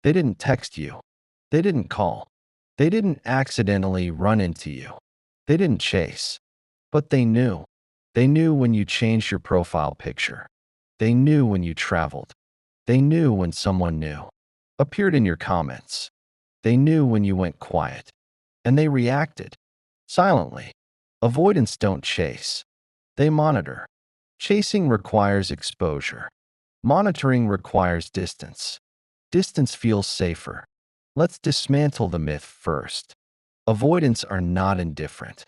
They didn't text you. They didn't call. They didn't accidentally run into you. They didn't chase. But they knew. They knew when you changed your profile picture. They knew when you traveled. They knew when someone new appeared in your comments. They knew when you went quiet. And they reacted. Silently. Avoidants don't chase. They monitor. Chasing requires exposure. Monitoring requires distance. Distance feels safer. Let's dismantle the myth first. Avoidants are not indifferent.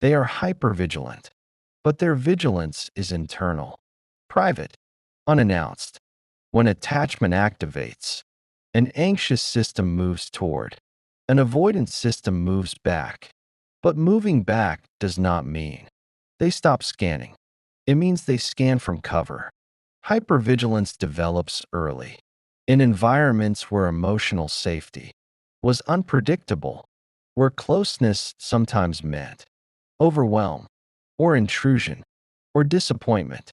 They are hypervigilant. But their vigilance is internal, private, unannounced. When attachment activates, an anxious system moves toward. An avoidant system moves back. But moving back does not mean they stop scanning. It means they scan from cover. Hypervigilance develops early, in environments where emotional safety was unpredictable, where closeness sometimes meant overwhelm, or intrusion, or disappointment.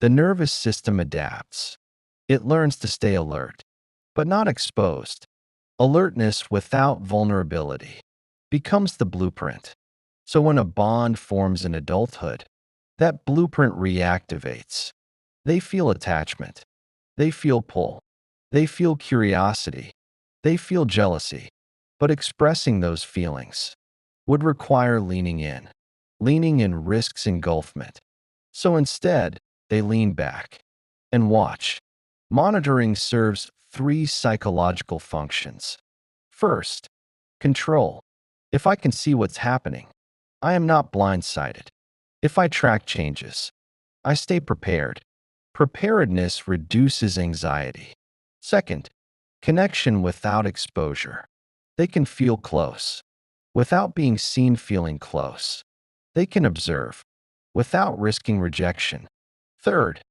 The nervous system adapts. It learns to stay alert, but not exposed. Alertness without vulnerability becomes the blueprint. So when a bond forms in adulthood, that blueprint reactivates. They feel attachment. They feel pull. They feel curiosity. They feel jealousy. But expressing those feelings would require leaning in. Leaning in risks engulfment. So instead, they lean back and watch. Monitoring serves three psychological functions. First, control. If I can see what's happening, I am not blindsided. If I track changes, I stay prepared. Preparedness reduces anxiety. Second, connection without exposure. They can feel close, without being seen feeling close. They can observe, without risking rejection. Third,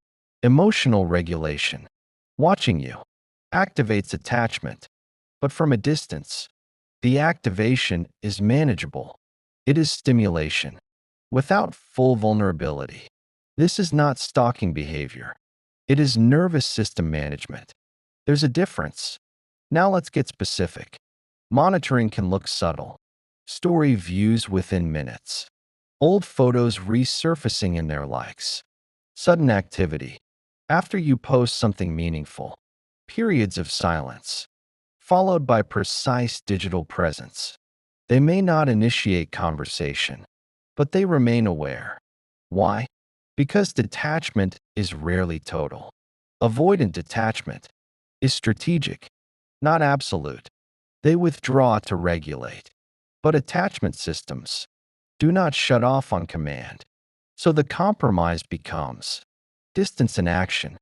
emotional regulation. Watching you activates attachment, but from a distance. The activation is manageable. It is stimulation, without full vulnerability. This is not stalking behavior. It is nervous system management. There's a difference. Now let's get specific. Monitoring can look subtle. Story views within minutes. Old photos resurfacing in their likes. Sudden activity. After you post something meaningful. Periods of silence. Followed by precise digital presence. They may not initiate conversation, but they remain aware. Why? Because detachment is rarely total. Avoidant detachment is strategic, not absolute. They withdraw to regulate. But attachment systems do not shut off on command. So the compromise becomes distance in action,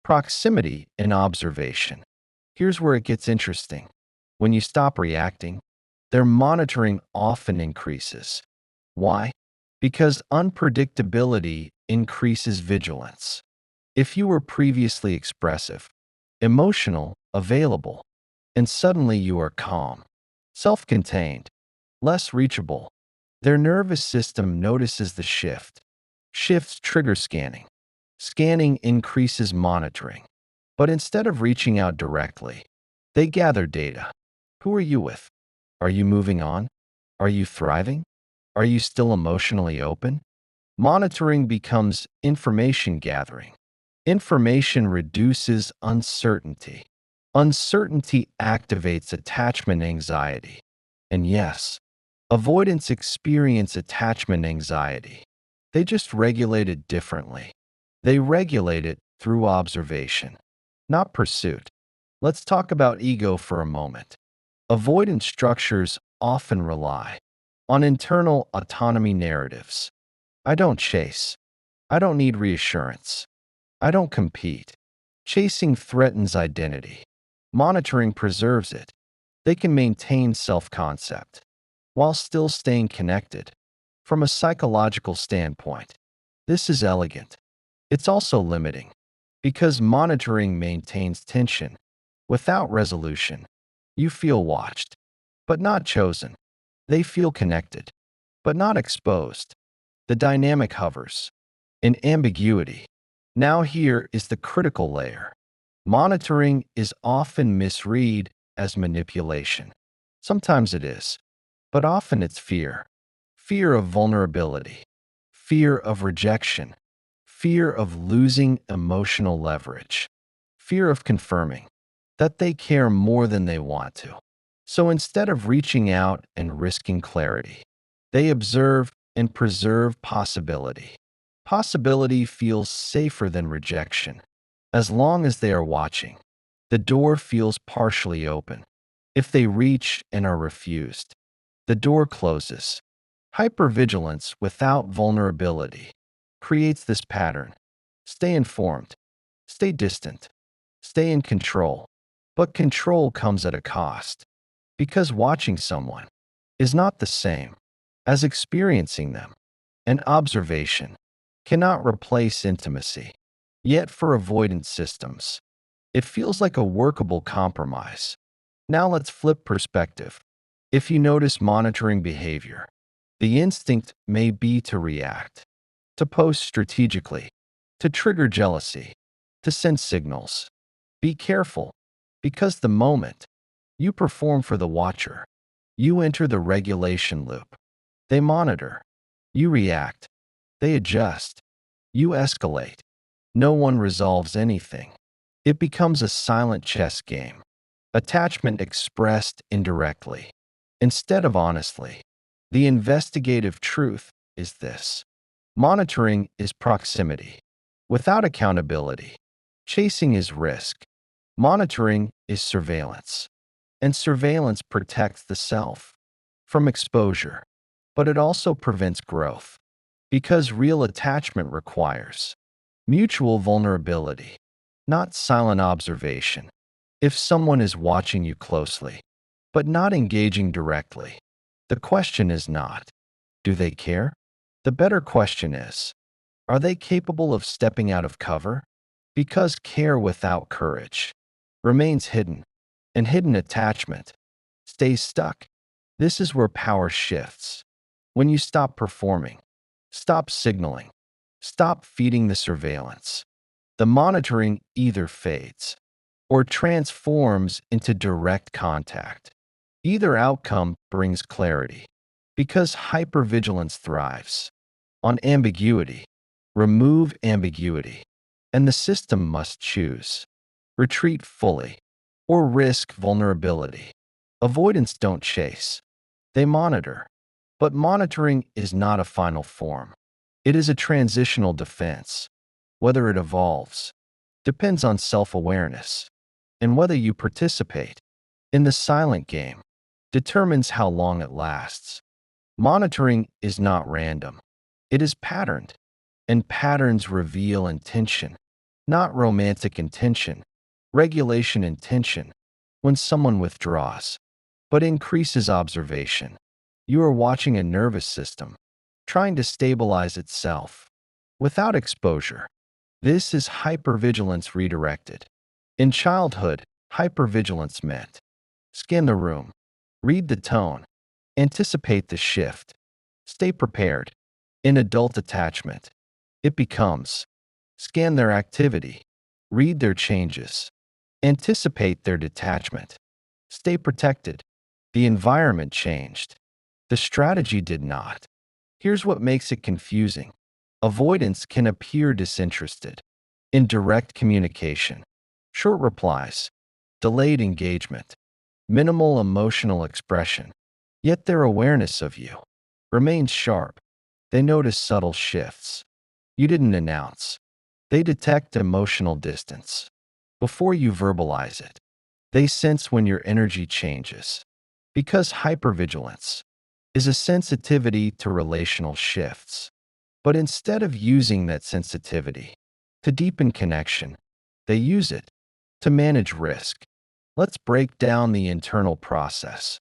proximity in observation. Here's where it gets interesting. When you stop reacting, their monitoring often increases. Why? Because unpredictability increases vigilance. If you were previously expressive, emotional, available, and suddenly you are calm, self-contained, less reachable, their nervous system notices the shift. Shifts trigger scanning. Scanning increases monitoring. But instead of reaching out directly, they gather data. Who are you with? Are you moving on? Are you thriving? Are you still emotionally open? Monitoring becomes information gathering. Information reduces uncertainty. Uncertainty activates attachment anxiety. And yes, avoidants experience attachment anxiety. They just regulate it differently. They regulate it through observation, not pursuit. Let's talk about ego for a moment. Avoidant structures often rely on internal autonomy narratives. I don't chase. I don't need reassurance. I don't compete. Chasing threatens identity. Monitoring preserves it. They can maintain self-concept while still staying connected. From a psychological standpoint, this is elegant. It's also limiting because monitoring maintains tension without resolution. You feel watched, but not chosen. They feel connected, but not exposed. The dynamic hovers in ambiguity. Now here is the critical layer. Monitoring is often misread as manipulation. Sometimes it is, but often it's fear. Fear of vulnerability, fear of rejection, fear of losing emotional leverage, fear of confirming that they care more than they want to. So instead of reaching out and risking clarity, they observe and preserve possibility. Possibility feels safer than rejection. As long as they are watching, the door feels partially open. If they reach and are refused, the door closes. Hypervigilance without vulnerability creates this pattern. Stay informed, stay distant, stay in control. But control comes at a cost, because watching someone is not the same as experiencing them. And observation cannot replace intimacy. Yet for avoidance systems, it feels like a workable compromise. Now let's flip perspective. If you notice monitoring behavior, the instinct may be to react, to pose strategically, to trigger jealousy, to send signals. Be careful, because the moment you perform for the watcher, you enter the regulation loop. They monitor, you react, they adjust, you escalate. No one resolves anything. It becomes a silent chess game. Attachment expressed indirectly, instead of honestly. The investigative truth is this: monitoring is proximity, without accountability. Chasing is risk. Monitoring is surveillance. And surveillance protects the self from exposure, but it also prevents growth, because real attachment requires mutual vulnerability, not silent observation. If someone is watching you closely, but not engaging directly, the question is not, do they care? The better question is, are they capable of stepping out of cover? Because care without courage remains hidden, and hidden attachment stays stuck. This is where power shifts. When you stop performing, stop signaling, stop feeding the surveillance, the monitoring either fades or transforms into direct contact. Either outcome brings clarity, because hypervigilance thrives on ambiguity. Remove ambiguity, and the system must choose: retreat fully or risk vulnerability. Avoidants don't chase, they monitor. But monitoring is not a final form. It is a transitional defense. Whether it evolves depends on self-awareness, and whether you participate in the silent game determines how long it lasts. Monitoring is not random. It is patterned, and patterns reveal intention, not romantic intention, regulation intention. When someone withdraws, but increases observation, you are watching a nervous system trying to stabilize itself without exposure. This is hypervigilance redirected. In childhood, hypervigilance meant scan the room, read the tone, anticipate the shift, stay prepared. In adult attachment, it becomes scan their activity, read their changes, anticipate their detachment, stay protected. The environment changed. The strategy did not. Here's what makes it confusing. Avoidance can appear disinterested in direct communication, short replies, delayed engagement, minimal emotional expression. Yet their awareness of you remains sharp. They notice subtle shifts you didn't announce. They detect emotional distance before you verbalize it. They sense when your energy changes, because hypervigilance is a sensitivity to relational shifts. But instead of using that sensitivity to deepen connection, they use it to manage risk. Let's break down the internal process.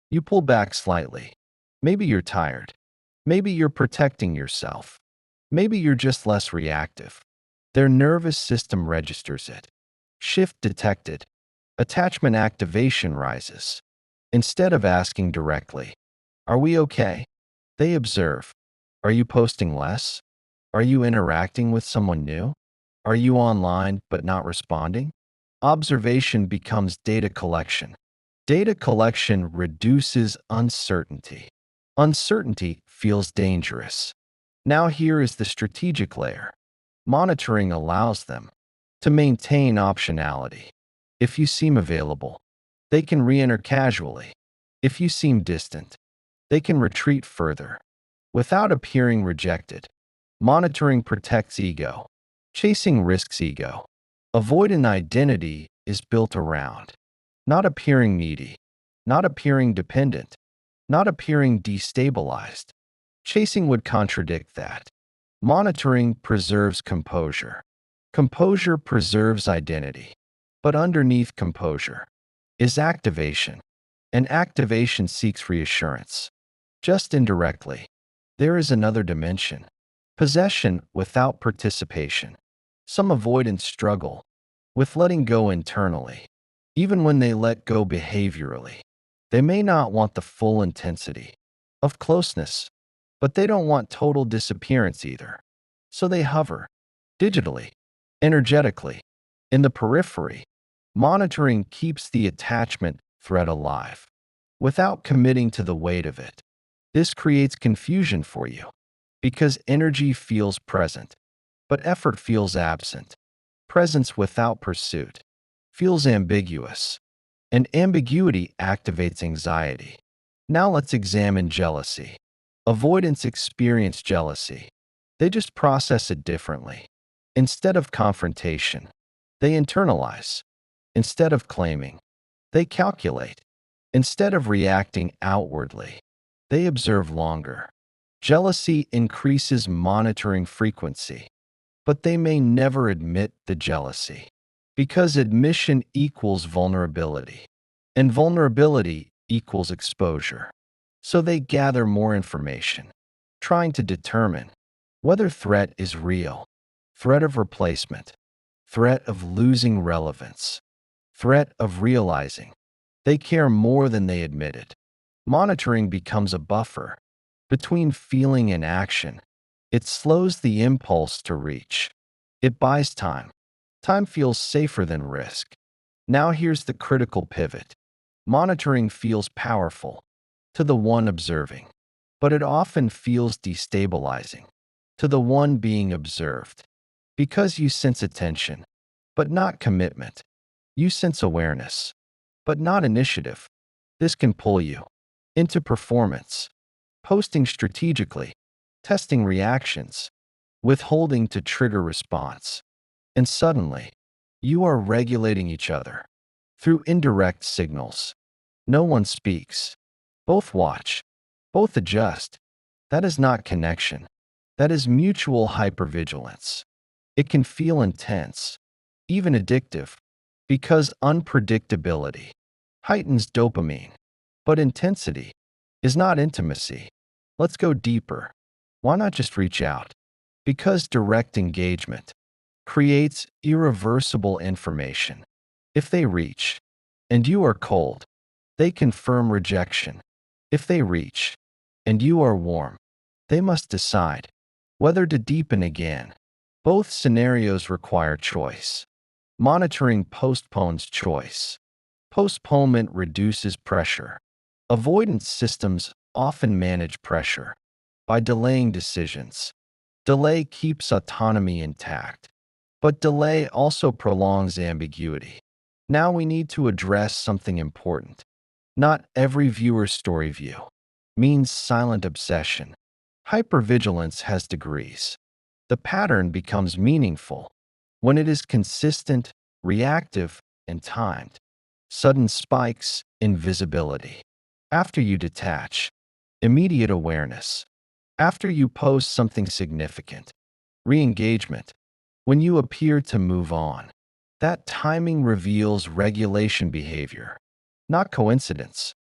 You pull back slightly. Maybe you're tired. Maybe you're protecting yourself. Maybe you're just less reactive. Their nervous system registers it. Shift detected. Attachment activation rises. Instead of asking directly, "Are we okay?" they observe. Are you posting less? Are you interacting with someone new? Are you online but not responding? Observation becomes data collection. Data collection reduces uncertainty. Uncertainty feels dangerous. Now here is the strategic layer. Monitoring allows them to maintain optionality. If you seem available, they can re-enter casually. If you seem distant, they can retreat further without appearing rejected. Monitoring protects ego. Chasing risks ego. Avoidant identity is built around not appearing needy, not appearing dependent, not appearing destabilized. Chasing would contradict that. Monitoring preserves composure. Composure preserves identity. But underneath composure is activation, and activation seeks reassurance. Just indirectly, there is another dimension. Possession without participation. Some avoidants struggle with letting go internally. Even when they let go behaviorally, they may not want the full intensity of closeness, but they don't want total disappearance either. So they hover, digitally, energetically, in the periphery. Monitoring keeps the attachment thread alive, without committing to the weight of it. This creates confusion for you, because energy feels present, but effort feels absent. Presence without pursuit feels ambiguous, and ambiguity activates anxiety. Now let's examine jealousy. Avoidants experience jealousy. They just process it differently. Instead of confrontation, they internalize. Instead of claiming, they calculate. Instead of reacting outwardly, they observe longer. Jealousy increases monitoring frequency, but they may never admit the jealousy, because admission equals vulnerability, and vulnerability equals exposure. So they gather more information, trying to determine whether threat is real, threat of replacement, threat of losing relevance, threat of realizing they care more than they admitted. Monitoring becomes a buffer between feeling and action. It slows the impulse to reach. It buys time. Time feels safer than risk. Now here's the critical pivot. Monitoring feels powerful to the one observing, but it often feels destabilizing to the one being observed. Because you sense attention, but not commitment. You sense awareness, but not initiative. This can pull you into performance, posting strategically, testing reactions, withholding to trigger response. And suddenly, you are regulating each other through indirect signals. No one speaks. Both watch. Both adjust. That is not connection. That is mutual hypervigilance. It can feel intense, even addictive, because unpredictability heightens dopamine. But intensity is not intimacy. Let's go deeper. Why not just reach out? Because direct engagement creates irreversible information. If they reach, and you are cold, they confirm rejection. If they reach, and you are warm, they must decide whether to deepen again. Both scenarios require choice. Monitoring postpones choice. Postponement reduces pressure. Avoidance systems often manage pressure by delaying decisions. Delay keeps autonomy intact, but delay also prolongs ambiguity. Now we need to address something important. Not every viewer's story view means silent obsession. Hypervigilance has degrees. The pattern becomes meaningful when it is consistent, reactive, and timed. Sudden spikes in visibility. After you detach, immediate awareness. After you post something significant, re-engagement. When you appear to move on, that timing reveals regulation behavior, not coincidence.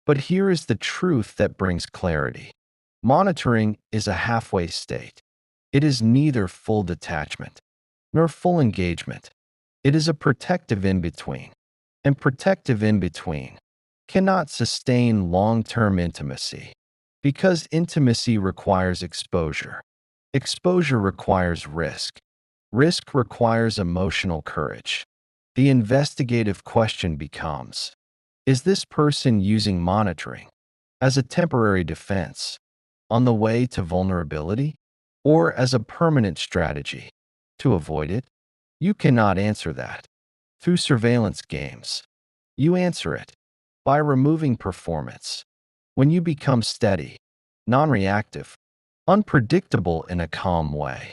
But here is the truth that brings clarity. Monitoring is a halfway state. It is neither full detachment nor full engagement. It is a protective in-between. And protective in-between cannot sustain long-term intimacy, because intimacy requires exposure. Exposure requires risk. Risk requires emotional courage. The investigative question becomes, Is this person using monitoring as a temporary defense on the way to vulnerability, or as a permanent strategy to avoid it? You cannot answer that through surveillance games. You answer it by removing performance. When you become steady, non-reactive, unpredictable in a calm way,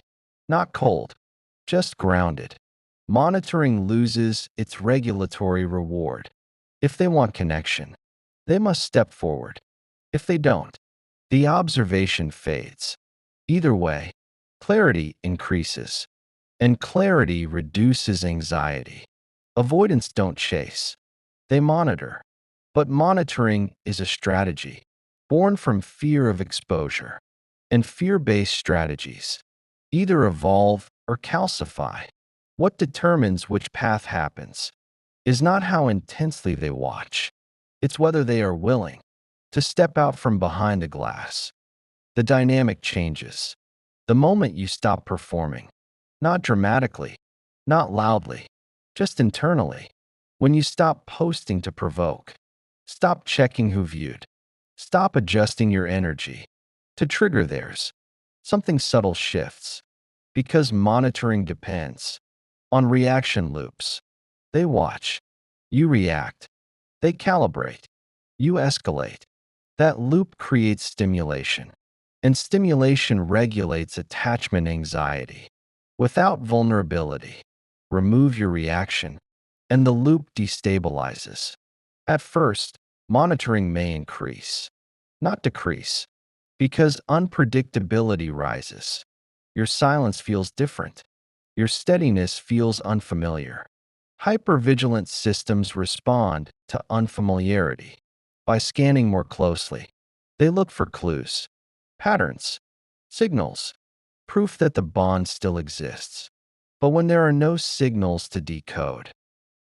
not cold, just grounded, monitoring loses its regulatory reward. If they want connection, they must step forward. If they don't, the observation fades. Either way, clarity increases, and clarity reduces anxiety. Avoidants don't chase, they monitor. But monitoring is a strategy born from fear of exposure, and fear-based strategies either evolve or calcify. What determines which path happens is not how intensely they watch, it's whether they are willing to step out from behind a glass. The dynamic changes the moment you stop performing, not dramatically, not loudly, just internally. When you stop posting to provoke, stop checking who viewed, stop adjusting your energy to trigger theirs, something subtle shifts. Because monitoring depends on reaction loops. They watch, you react, they calibrate, you escalate. That loop creates stimulation, and stimulation regulates attachment anxiety. Without vulnerability, remove your reaction, and the loop destabilizes. At first, monitoring may increase, not decrease, because unpredictability rises. Your silence feels different. Your steadiness feels unfamiliar. Hypervigilant systems respond to unfamiliarity by scanning more closely. They look for clues, patterns, signals, proof that the bond still exists. But when there are no signals to decode,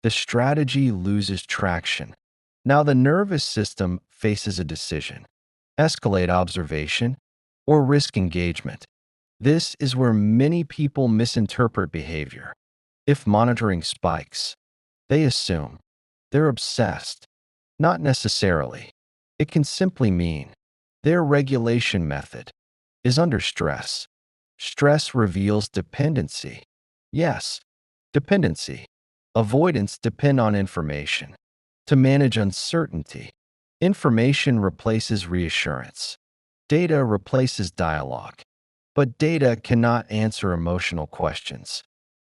the strategy loses traction. Now the nervous system faces a decision: escalate observation or risk engagement. This is where many people misinterpret behavior. If monitoring spikes, they assume they're obsessed. Not necessarily. It can simply mean their regulation method is under stress. Stress reveals dependency. Yes, dependency. Avoidants depend on information to manage uncertainty. Information replaces reassurance. Data replaces dialogue. But data cannot answer emotional questions.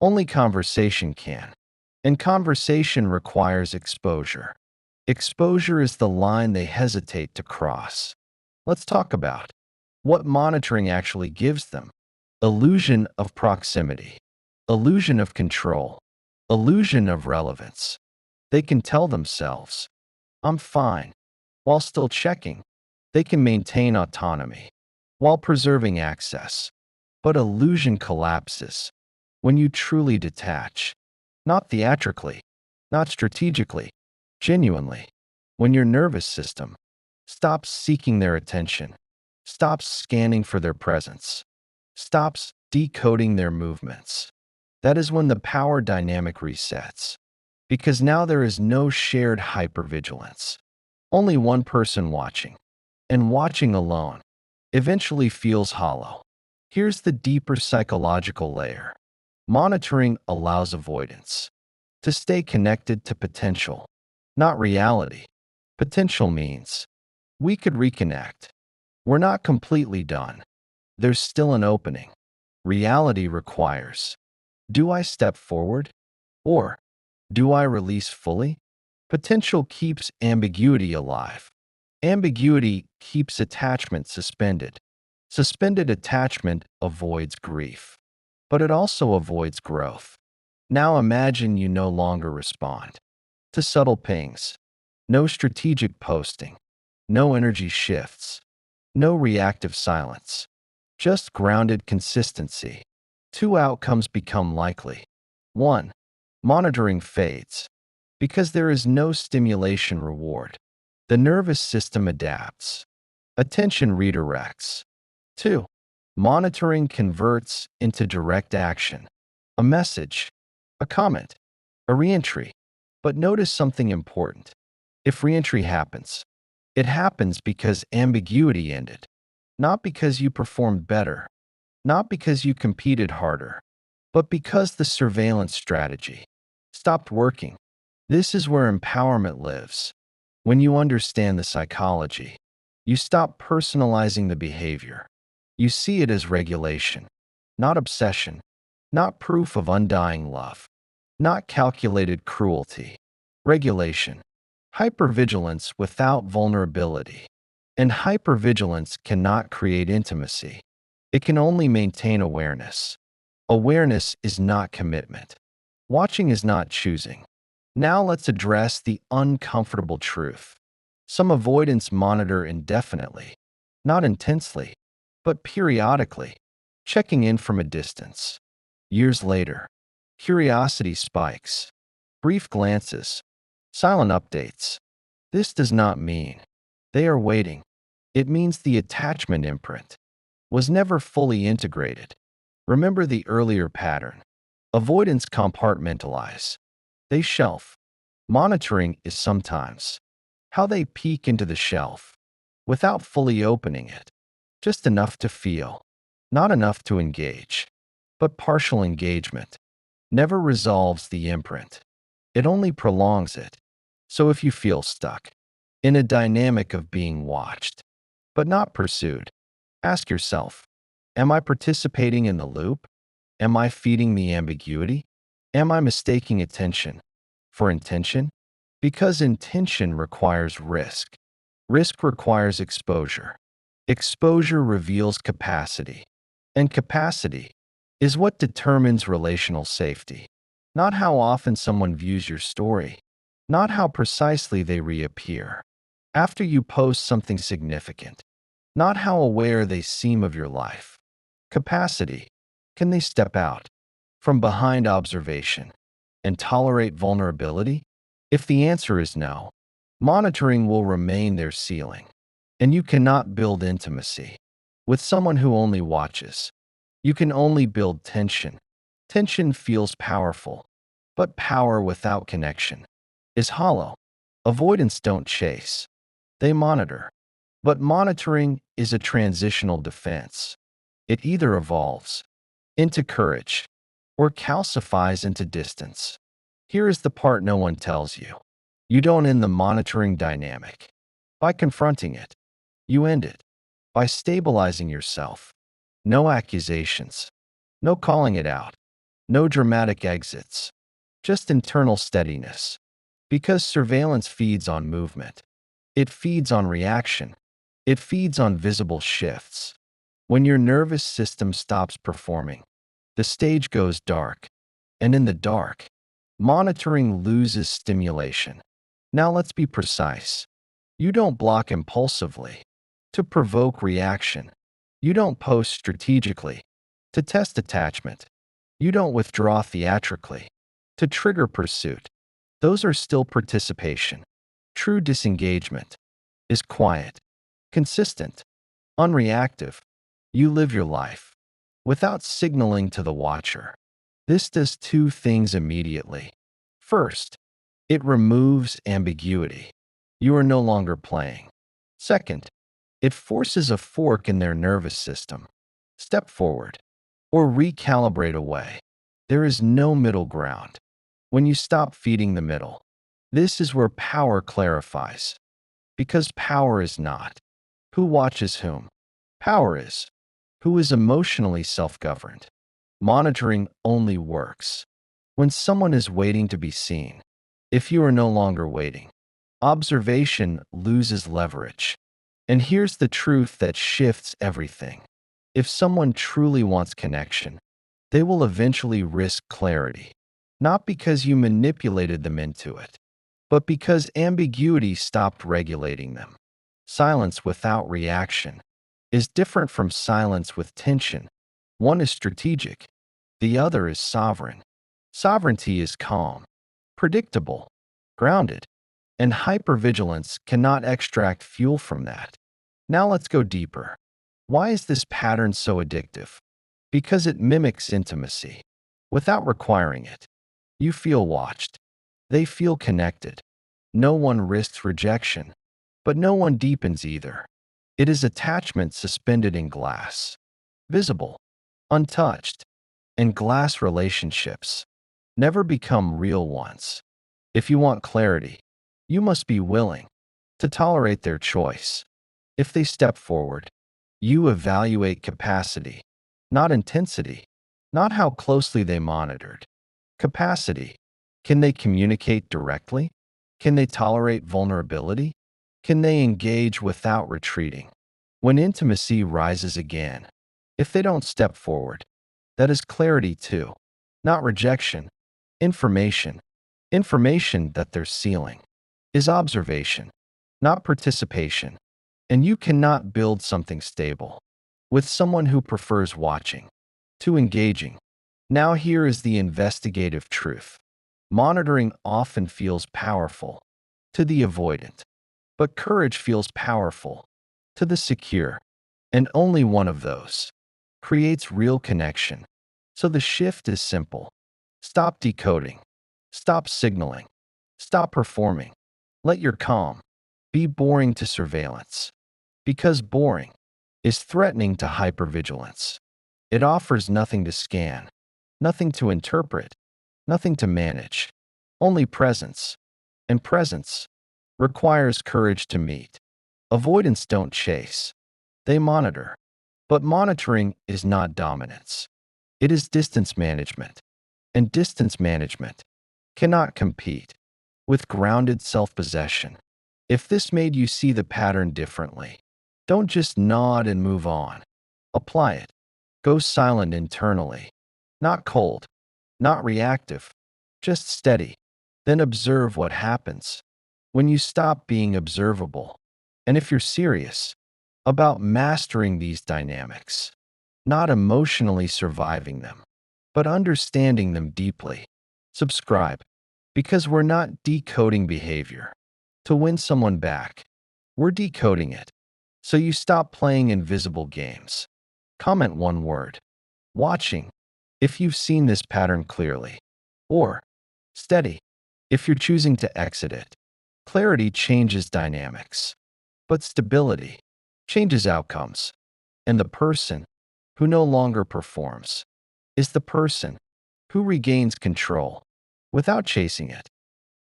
Only conversation can. And conversation requires exposure. Exposure is the line they hesitate to cross. Let's talk about what monitoring actually gives them. Illusion of proximity, illusion of control, illusion of relevance. They can tell themselves, "I'm fine," while still checking. They can maintain autonomy while preserving access. But illusion collapses when you truly detach, not theatrically, not strategically, genuinely. When your nervous system stops seeking their attention, stops scanning for their presence, stops decoding their movements, that is when the power dynamic resets. Because now there is no shared hypervigilance. Only one person watching, and watching alone eventually feels hollow. Here's the deeper psychological layer. Monitoring allows avoidance to stay connected to potential, not reality. Potential means we could reconnect. We're not completely done. There's still an opening. Reality requires, do I step forward, or do I release fully? Potential keeps ambiguity alive. Ambiguity keeps attachment suspended. Suspended attachment avoids grief, but it also avoids growth. Now imagine you no longer respond to subtle pings. No strategic posting, no energy shifts, no reactive silence, just grounded consistency. Two outcomes become likely. One, monitoring fades because there is no stimulation reward. The nervous system adapts. Attention redirects. Two, monitoring converts into direct action. A message, a comment, a reentry. But notice something important. If reentry happens, it happens because ambiguity ended, not because you performed better, not because you competed harder, but because the surveillance strategy stopped working. This is where empowerment lives. When you understand the psychology, you stop personalizing the behavior. You see it as regulation, not obsession, not proof of undying love, not calculated cruelty. Regulation. Hypervigilance without vulnerability. And hypervigilance cannot create intimacy. It can only maintain awareness. Awareness is not commitment. Watching is not choosing. Now let's address the uncomfortable truth. Some avoidants monitor indefinitely, not intensely, but periodically, checking in from a distance. Years later, curiosity spikes. Brief glances, silent updates. This does not mean they are waiting. It means the attachment imprint was never fully integrated. Remember the earlier pattern. Avoidants compartmentalize. They shelf. Monitoring is sometimes how they peek into the shelf without fully opening it, just enough to feel, not enough to engage. But partial engagement never resolves the imprint. It only prolongs it. So if you feel stuck in a dynamic of being watched, but not pursued, ask yourself, am I participating in the loop? Am I feeding the ambiguity? Am I mistaking attention for intention? Because intention requires risk. Risk requires exposure. Exposure reveals capacity. And capacity is what determines relational safety. Not how often someone views your story, not how precisely they reappear after you post something significant, not how aware they seem of your life. Capacity. Can they step out from behind observation and tolerate vulnerability? If the answer is no, monitoring will remain their ceiling, and you cannot build intimacy with someone who only watches. You can only build tension. Tension feels powerful, but power without connection is hollow. Avoidants don't chase, they monitor. But monitoring is a transitional defense. It either evolves into courage or calcifies into distance. Here is the part no one tells you. You don't end the monitoring dynamic by confronting it. You end it by stabilizing yourself. No accusations, no calling it out, no dramatic exits, just internal steadiness. Because surveillance feeds on movement. It feeds on reaction. It feeds on visible shifts. When your nervous system stops performing, the stage goes dark. And in the dark, monitoring loses stimulation. Now let's be precise. You don't block impulsively to provoke reaction. You don't post strategically to test attachment. You don't withdraw theatrically to trigger pursuit. Those are still participation. True disengagement is quiet, consistent, unreactive. You live your life without signaling to the watcher. This does two things immediately. First, it removes ambiguity. You are no longer playing. Second, it forces a fork in their nervous system. Step forward or recalibrate away. There is no middle ground. When you stop feeding the middle, this is where power clarifies. Because power is not who watches whom. Power is who is emotionally self-governed. Monitoring only works when someone is waiting to be seen. If you are no longer waiting, observation loses leverage. And here's the truth that shifts everything. If someone truly wants connection, they will eventually risk clarity. Not because you manipulated them into it, but because ambiguity stopped regulating them. Silence without reaction is different from silence with tension. One is strategic, the other is sovereign. Sovereignty is calm, predictable, grounded, and hypervigilance cannot extract fuel from that. Now let's go deeper. Why is this pattern so addictive? Because it mimics intimacy without requiring it. You feel watched. They feel connected. No one risks rejection, but no one deepens either. It is attachment suspended in glass, visible, untouched, and glass relationships never become real ones. If you want clarity, you must be willing to tolerate their choice. If they step forward, you evaluate capacity, not intensity, not how closely they monitored. Capacity. Can they communicate directly? Can they tolerate vulnerability? Can they engage without retreating? When intimacy rises again, if they don't step forward, that is clarity too, not rejection. Information. Information that their ceiling is observation, not participation. And you cannot build something stable with someone who prefers watching to engaging. Now, here is the investigative truth. Monitoring often feels powerful to the avoidant, but courage feels powerful to the secure. And only one of those creates real connection. So the shift is simple. Stop decoding. Stop signaling. Stop performing. Let your calm be boring to surveillance. Because boring is threatening to hypervigilance. It offers nothing to scan, nothing to interpret, nothing to manage, only presence. And presence requires courage to meet. Avoidants don't chase, they monitor. But monitoring is not dominance, it is distance management. And distance management cannot compete with grounded self possession. If this made you see the pattern differently, don't just nod and move on. Apply it. Go silent internally. Not cold, not reactive, just steady. Then observe what happens when you stop being observable. And if you're serious about mastering these dynamics, not emotionally surviving them, but understanding them deeply, subscribe. Because we're not decoding behavior to win someone back. We're decoding it so you stop playing invisible games. Comment one word. Watching, if you've seen this pattern clearly. Or steady, if you're choosing to exit it. Clarity changes dynamics, but stability changes outcomes. And the person who no longer performs is the person who regains control without chasing it.